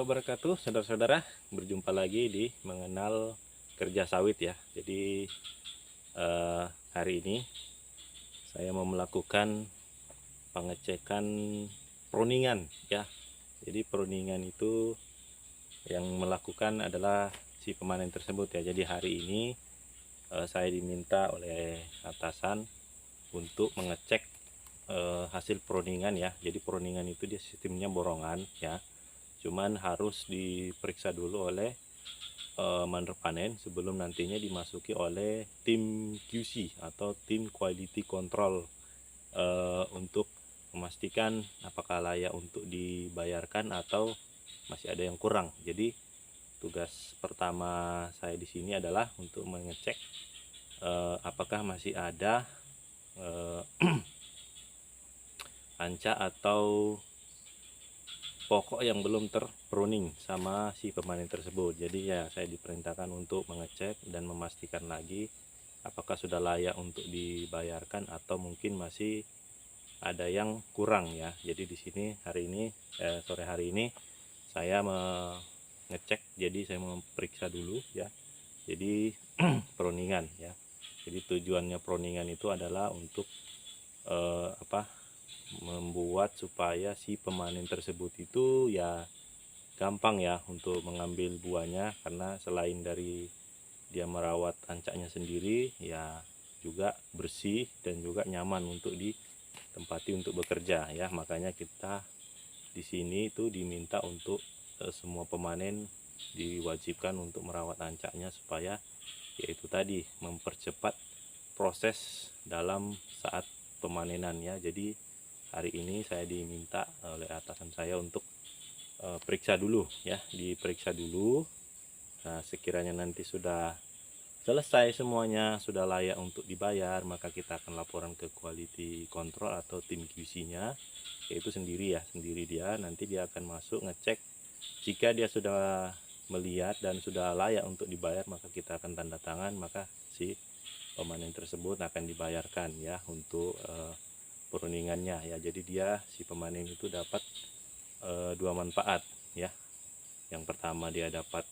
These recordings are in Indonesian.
wabarakatuh, saudara-saudara. Berjumpa lagi di Mengenal Kerja Sawit ya. Jadi hari ini saya mau melakukan pengecekan pruningan ya. Jadi pruningan itu yang melakukan adalah si pemanen tersebut ya. Jadi hari ini saya diminta oleh atasan untuk mengecek hasil pruningan ya. Jadi pruningan itu dia sistemnya borongan ya. Cuman harus diperiksa dulu oleh mandor panen sebelum nantinya dimasuki oleh tim QC atau tim quality control untuk memastikan apakah layak untuk dibayarkan atau masih ada yang kurang. Jadi tugas pertama saya di sini adalah untuk mengecek apakah masih ada anca atau pokok yang belum terpruning sama si pemanen tersebut. Jadi ya saya diperintahkan untuk mengecek dan memastikan lagi apakah sudah layak untuk dibayarkan atau mungkin masih ada yang kurang ya. Jadi di sini hari ini sore hari ini saya mengecek, jadi saya memeriksa dulu ya. Jadi pruningan ya. Jadi tujuannya pruningan itu adalah untuk membuat supaya si pemanen tersebut itu ya gampang ya untuk mengambil buahnya, karena selain dari dia merawat ancaknya sendiri ya juga bersih dan juga nyaman untuk ditempati untuk bekerja ya. Makanya kita di sini itu diminta untuk semua pemanen diwajibkan untuk merawat ancaknya supaya yaitu tadi mempercepat proses dalam saat pemanenan ya. Jadi hari ini saya diminta oleh atasan saya untuk periksa dulu ya, diperiksa dulu. Nah, sekiranya nanti sudah selesai semuanya, sudah layak untuk dibayar, maka kita akan laporan ke quality control atau tim QC-nya, yaitu sendiri ya, sendiri dia. Nanti dia akan masuk ngecek. Jika dia sudah melihat dan sudah layak untuk dibayar, maka kita akan tanda tangan, maka si pemanen tersebut akan dibayarkan ya untuk pruningannya ya. Jadi dia si pemanen itu dapat dua manfaat ya. Yang pertama dia dapat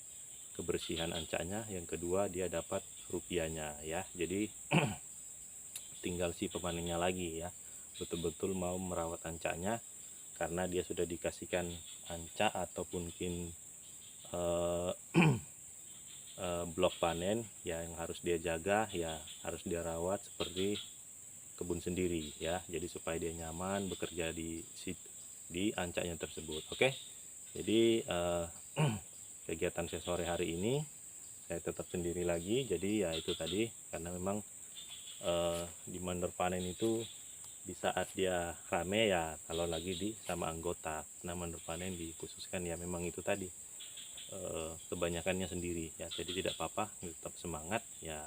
kebersihan ancaknya, yang kedua dia dapat rupiahnya ya. Jadi tinggal si pemanennya lagi ya, betul-betul mau merawat ancaknya, karena dia sudah dikasihkan ancak ataupun mungkin blok panen ya, yang harus dia jaga ya, harus dia rawat seperti kebun sendiri ya. Jadi supaya dia nyaman bekerja di ancaknya tersebut. Oke. Jadi kegiatan saya sore hari ini saya tetap sendiri lagi. Jadi ya itu tadi, karena memang di mandor panen itu di saat dia rame ya, kalau lagi di sama anggota. Nah, mandor panen dikhususkan ya memang itu tadi kebanyakannya sendiri ya. Jadi tidak apa-apa, tetap semangat ya,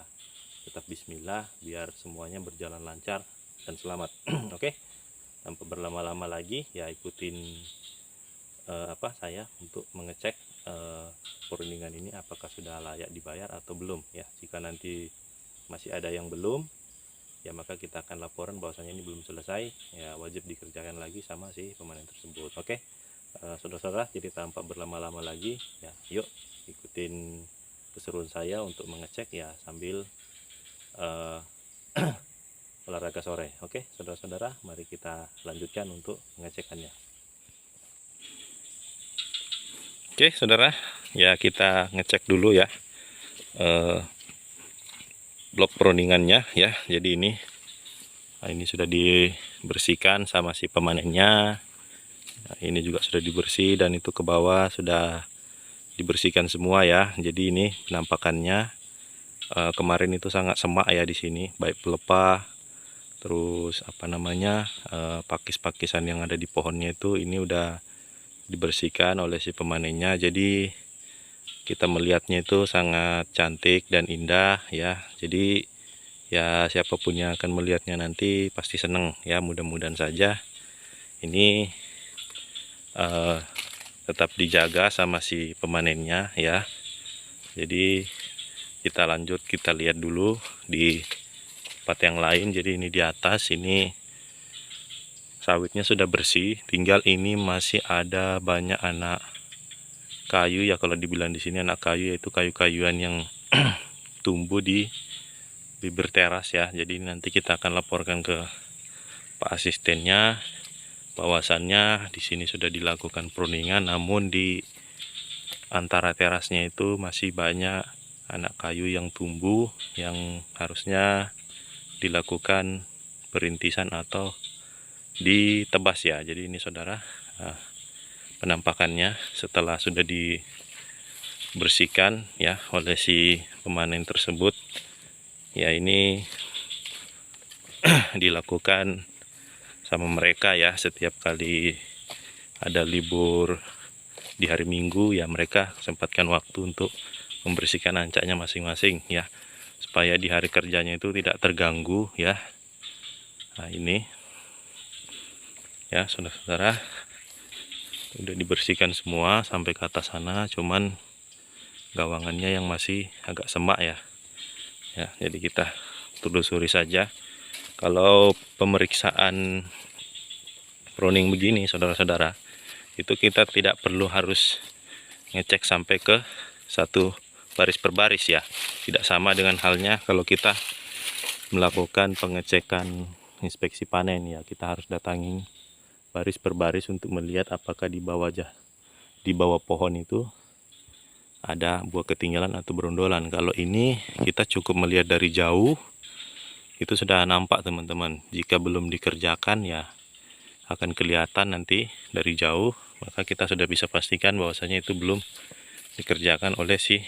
tetap bismillah biar semuanya berjalan lancar dan selamat. Oke. Tanpa berlama-lama lagi ya, ikutin saya untuk mengecek pruningan ini apakah sudah layak dibayar atau belum ya. Jika nanti masih ada yang belum ya, maka kita akan laporan bahwasanya ini belum selesai ya, wajib dikerjakan lagi sama si pemanen tersebut. Oke. Saudara-saudara, jadi tanpa berlama-lama lagi ya, yuk ikutin keseruan saya untuk mengecek ya sambil olahraga sore. Oke, saudara-saudara, mari kita lanjutkan untuk pengecekannya. Oke, saudara, ya kita ngecek dulu ya blok pruningannya ya. Jadi ini sudah dibersihkan sama si pemanennya. Nah, ini juga sudah dibersih dan itu ke bawah sudah dibersihkan semua ya. Jadi ini penampakannya kemarin itu sangat semak ya di sini, baik pelepah, terus pakis-pakisan yang ada di pohonnya itu ini udah dibersihkan oleh si pemanennya. Jadi kita melihatnya itu sangat cantik dan indah ya. Jadi ya siapapun yang akan melihatnya nanti pasti seneng ya, mudah-mudahan saja ini tetap dijaga sama si pemanennya ya. Jadi kita lanjut, kita lihat dulu di tempat yang lain. Jadi ini di atas ini sawitnya sudah bersih, tinggal ini masih ada banyak anak kayu ya, kalau dibilang di sini anak kayu, yaitu kayu-kayuan yang tumbuh di bibir teras ya. Jadi nanti kita akan laporkan ke Pak asistennya bahwasannya di sini sudah dilakukan pruningan, namun di antara terasnya itu masih banyak anak kayu yang tumbuh yang harusnya dilakukan perintisan atau ditebas ya. Jadi ini saudara, penampakannya setelah sudah dibersihkan ya oleh si pemanen tersebut ya. Ini dilakukan sama mereka ya, setiap kali ada libur di hari Minggu ya, mereka sempatkan waktu untuk membersihkan ancaknya masing-masing ya, supaya di hari kerjanya itu tidak terganggu ya. Nah ini ya saudara-saudara, udah dibersihkan semua sampai ke atas sana, cuman gawangannya yang masih agak semak ya. Ya, jadi kita telusuri saja. Kalau pemeriksaan pruning begini saudara-saudara, itu kita tidak perlu harus ngecek sampai ke satu baris per baris ya. Tidak sama dengan halnya kalau kita melakukan pengecekan inspeksi panen ya, kita harus datangi baris per baris untuk melihat apakah di bawah pohon itu ada buah ketinggalan atau berondolan. Kalau ini kita cukup melihat dari jauh, itu sudah nampak teman-teman. Jika belum dikerjakan ya akan kelihatan nanti dari jauh, maka kita sudah bisa pastikan bahwasanya itu belum dikerjakan oleh si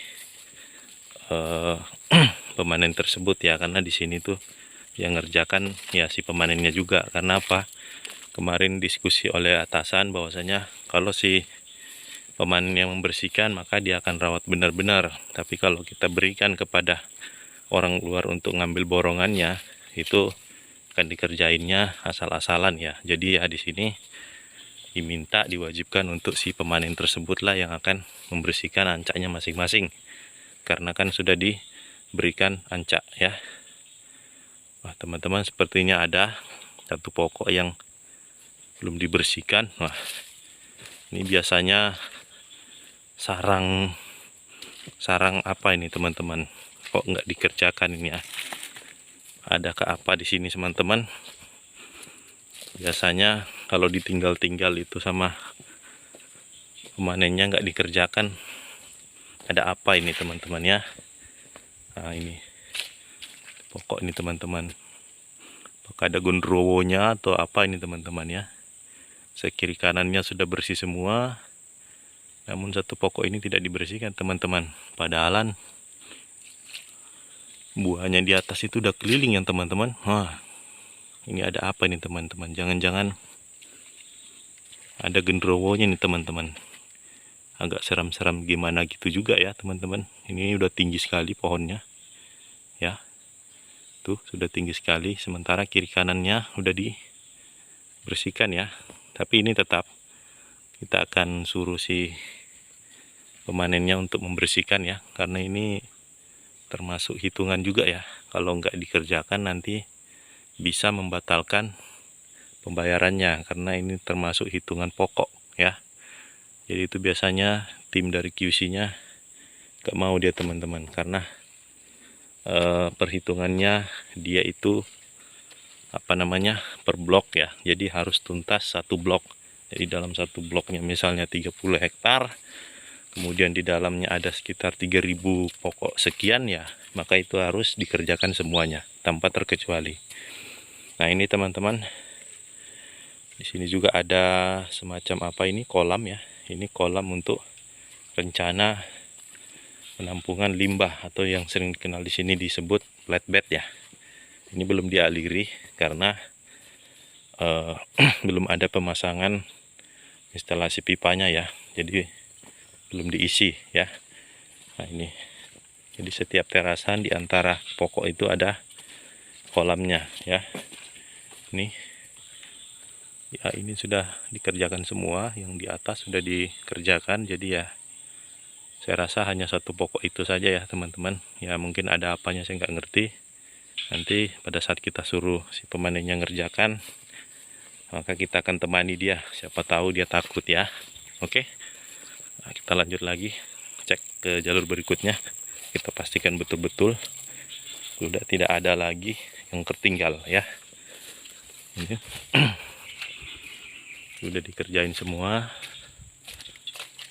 pemanen tersebut ya. Karena di sini tuh yang ngerjakan ya si pemanennya juga. Karena apa? Kemarin diskusi oleh atasan bahwasanya kalau si pemanen yang membersihkan maka dia akan rawat benar-benar. Tapi kalau kita berikan kepada orang luar untuk ngambil borongannya, itu akan dikerjainnya asal-asalan ya. Jadi ya di sini diminta, diwajibkan untuk si pemanen tersebutlah yang akan membersihkan ancaknya masing-masing, karena kan sudah diberikan ancak ya. Wah teman-teman, sepertinya ada satu pokok yang belum dibersihkan. Wah ini biasanya sarang apa ini teman-teman, kok nggak dikerjakan ini ya? Adakah apa di sini teman-teman? Biasanya kalau ditinggal-tinggal itu sama pemanennya nggak dikerjakan, ada apa ini teman-teman ya? Nah ini pokok ini teman-teman, apakah ada gondrowonya atau apa ini teman-teman ya? Sekiri kanannya sudah bersih semua, namun satu pokok ini tidak dibersihkan teman-teman. Padahal buahnya di atas itu udah keliling ya teman-teman. Wah ini ada apa ini teman-teman? Jangan-jangan ada gendrowonya nih teman-teman. Agak seram-seram gimana gitu juga ya teman-teman. Ini udah tinggi sekali pohonnya ya, tuh sudah tinggi sekali. Sementara kiri kanannya udah dibersihkan ya. Tapi ini tetap kita akan suruh si pemanennya untuk membersihkan ya, karena ini termasuk hitungan juga ya. Kalau nggak dikerjakan nanti bisa membatalkan pembayarannya, karena ini termasuk hitungan pokok ya. Jadi itu biasanya tim dari QC-nya gak mau dia teman-teman, karena perhitungannya dia itu apa namanya, per blok ya. Jadi harus tuntas satu blok. Jadi dalam satu bloknya misalnya 30 hektar, kemudian di dalamnya ada sekitar 3000 pokok sekian ya, maka itu harus dikerjakan semuanya tanpa terkecuali. Nah ini teman-teman, di sini juga ada semacam apa ini, kolam ya. Ini kolam untuk rencana penampungan limbah atau yang sering dikenal di sini disebut flatbed ya. Ini belum dialiri karena belum ada pemasangan instalasi pipanya ya. Jadi belum diisi ya. Nah ini, jadi setiap terasan di antara pokok itu ada kolamnya ya. Ini ya, ini sudah dikerjakan semua, yang di atas sudah dikerjakan. Jadi ya saya rasa hanya satu pokok itu saja ya teman-teman. Ya mungkin ada apanya saya nggak ngerti. Nanti pada saat kita suruh si pemanennya ngerjakan, maka kita akan temani dia. Siapa tahu dia takut ya. Oke. Nah, kita lanjut lagi cek ke jalur berikutnya, kita pastikan betul-betul sudah tidak ada lagi yang tertinggal ya. Ini sudah dikerjain semua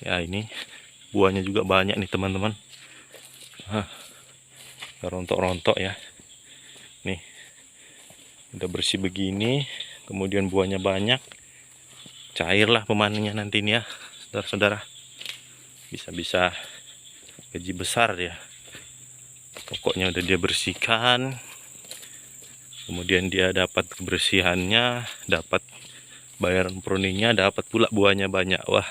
ya. Ini buahnya juga banyak nih teman-teman. Rontok-rontok ya. Nih udah bersih begini, kemudian buahnya banyak, cairlah pemanennya nanti nih ya saudara-saudara. Bisa-bisa gaji besar ya. Pokoknya udah dia bersihkan, kemudian dia dapat kebersihannya, dapat bayaran pruningnya, dapat pula buahnya banyak. Wah,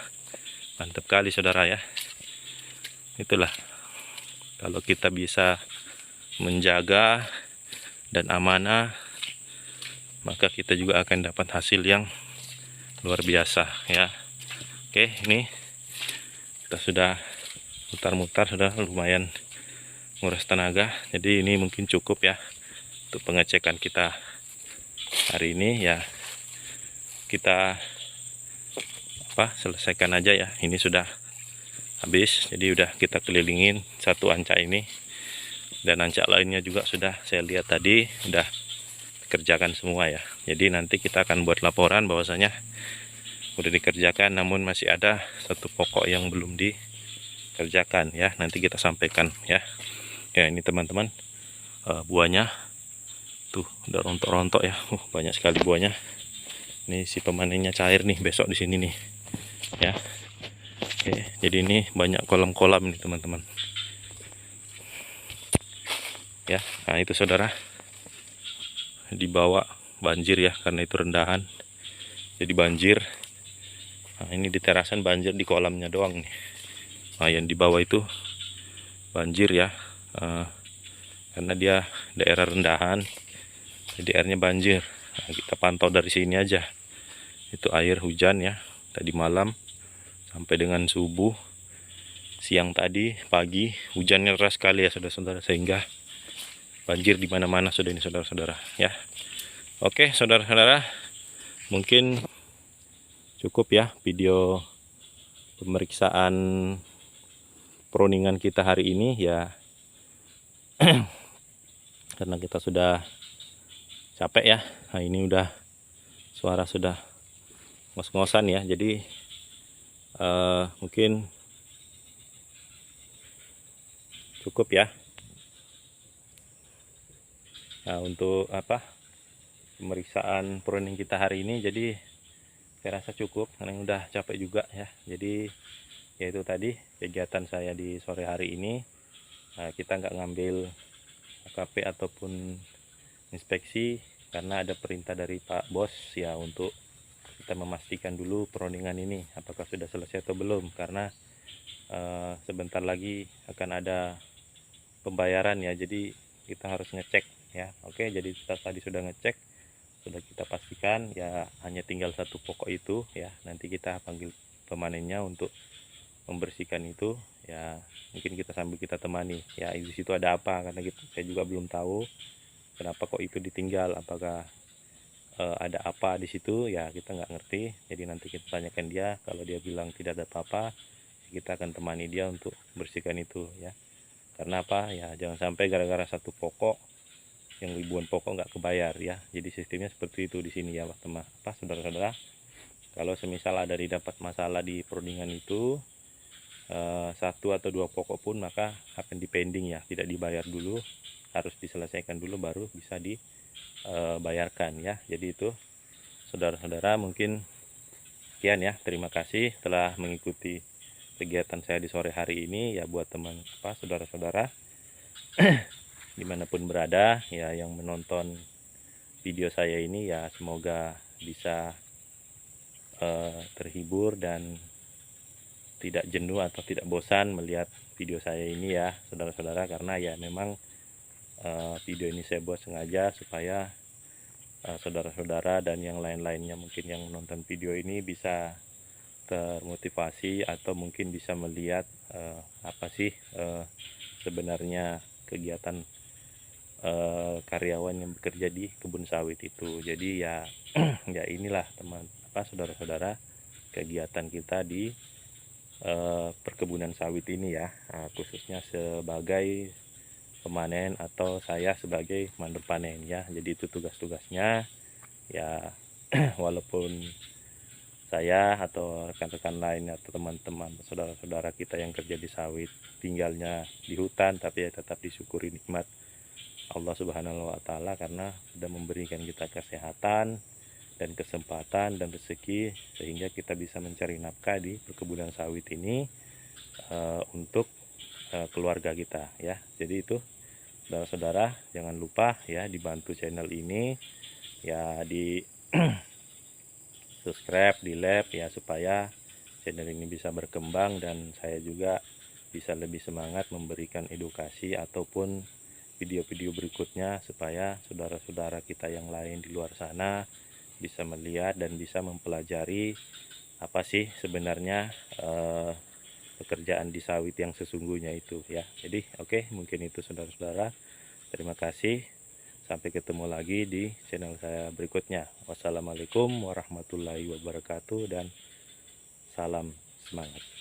mantap kali saudara ya. Itulah kalau kita bisa menjaga dan amanah, maka kita juga akan dapat hasil yang luar biasa ya. Oke, ini kita sudah mutar-mutar, sudah lumayan nguras tenaga. Jadi ini mungkin cukup ya untuk pengecekan kita hari ini ya. Kita selesaikan aja ya. Ini sudah habis, jadi udah kita kelilingin satu ancak ini, dan ancak lainnya juga sudah saya lihat tadi udah dikerjakan semua ya. Jadi nanti kita akan buat laporan bahwasanya udah dikerjakan, namun masih ada satu pokok yang belum dikerjakan ya. Nanti kita sampaikan ya. Ya ini teman-teman, buahnya tuh udah rontok-rontok ya. Banyak sekali buahnya. Ini si pemanennya cair nih besok di sini nih ya. Oke, jadi ini banyak kolam-kolam nih teman-teman ya. Nah itu saudara, dibawa banjir ya, karena itu rendahan jadi banjir. Nah ini di terasan banjir, di kolamnya doang nih. Nah yang di bawah itu banjir ya, karena dia daerah rendahan, jadi airnya banjir. Nah, kita pantau dari sini aja, itu air hujan ya tadi malam sampai dengan subuh. Siang tadi pagi hujannya deras sekali ya saudara-saudara, sehingga banjir di mana-mana sudah ini saudara-saudara ya. Oke saudara-saudara, mungkin cukup ya video pemeriksaan pruningan kita hari ini ya. Karena kita sudah capek ya. Nah ini udah suara sudah ngos-ngosan ya, jadi mungkin cukup ya. Nah untuk pemeriksaan pruning kita hari ini, jadi saya rasa cukup karena udah capek juga ya. Jadi yaitu tadi kegiatan saya di sore hari ini, kita nggak ngambil AKP ataupun inspeksi karena ada perintah dari Pak Bos ya, untuk kita memastikan dulu pruningan ini apakah sudah selesai atau belum, karena sebentar lagi akan ada pembayaran ya, jadi kita harus ngecek ya. Oke, jadi kita tadi sudah ngecek, sudah kita pastikan ya hanya tinggal satu pokok itu ya. Nanti kita panggil pemanennya untuk membersihkan itu ya. Mungkin kita sambil kita temani ya, di situ ada apa, karena saya juga belum tahu kenapa kok itu ditinggal, apakah ada apa di situ ya, kita nggak ngerti. Jadi nanti kita tanyakan dia, kalau dia bilang tidak ada apa-apa, kita akan temani dia untuk bersihkan itu ya. Karena apa ya, jangan sampai gara-gara satu pokok yang ribuan pokok nggak kebayar ya. Jadi sistemnya seperti itu di sini ya saudara-saudara. Kalau semisal ada didapat masalah di pruningan itu, satu atau dua pokok pun, maka akan dipending ya, tidak dibayar dulu, harus diselesaikan dulu baru bisa dibayarkan ya. Jadi itu saudara-saudara, mungkin sekian ya. Terima kasih telah mengikuti kegiatan saya di sore hari ini ya. Buat teman saudara-saudara dimanapun berada ya yang menonton video saya ini ya, semoga bisa terhibur dan tidak jenuh atau tidak bosan melihat video saya ini ya saudara-saudara. Karena ya memang video ini saya buat sengaja supaya saudara-saudara dan yang lain-lainnya mungkin yang menonton video ini bisa termotivasi, atau mungkin bisa melihat apa sih sebenarnya kegiatan karyawan yang bekerja di kebun sawit itu. Jadi ya ya inilah saudara-saudara kegiatan kita di perkebunan sawit ini ya, khususnya sebagai pemanen atau saya sebagai mandor panen ya. Jadi itu tugas-tugasnya ya. Walaupun saya atau rekan-rekan lain atau teman-teman saudara-saudara kita yang kerja di sawit tinggalnya di hutan, tapi ya tetap disyukuri nikmat Allah Subhanahu wa Ta'ala karena sudah memberikan kita kesehatan dan kesempatan dan rezeki sehingga kita bisa mencari nafkah di perkebunan sawit ini untuk keluarga kita ya. Jadi itu saudara-saudara, jangan lupa ya dibantu channel ini ya, di subscribe, di like ya, supaya channel ini bisa berkembang dan saya juga bisa lebih semangat memberikan edukasi ataupun video-video berikutnya supaya saudara-saudara kita yang lain di luar sana bisa melihat dan bisa mempelajari apa sih sebenarnya pekerjaan di sawit yang sesungguhnya itu ya. Jadi oke, mungkin itu saudara-saudara. Terima kasih. Sampai ketemu lagi di channel saya berikutnya. Wassalamualaikum warahmatullahi wabarakatuh dan salam semangat.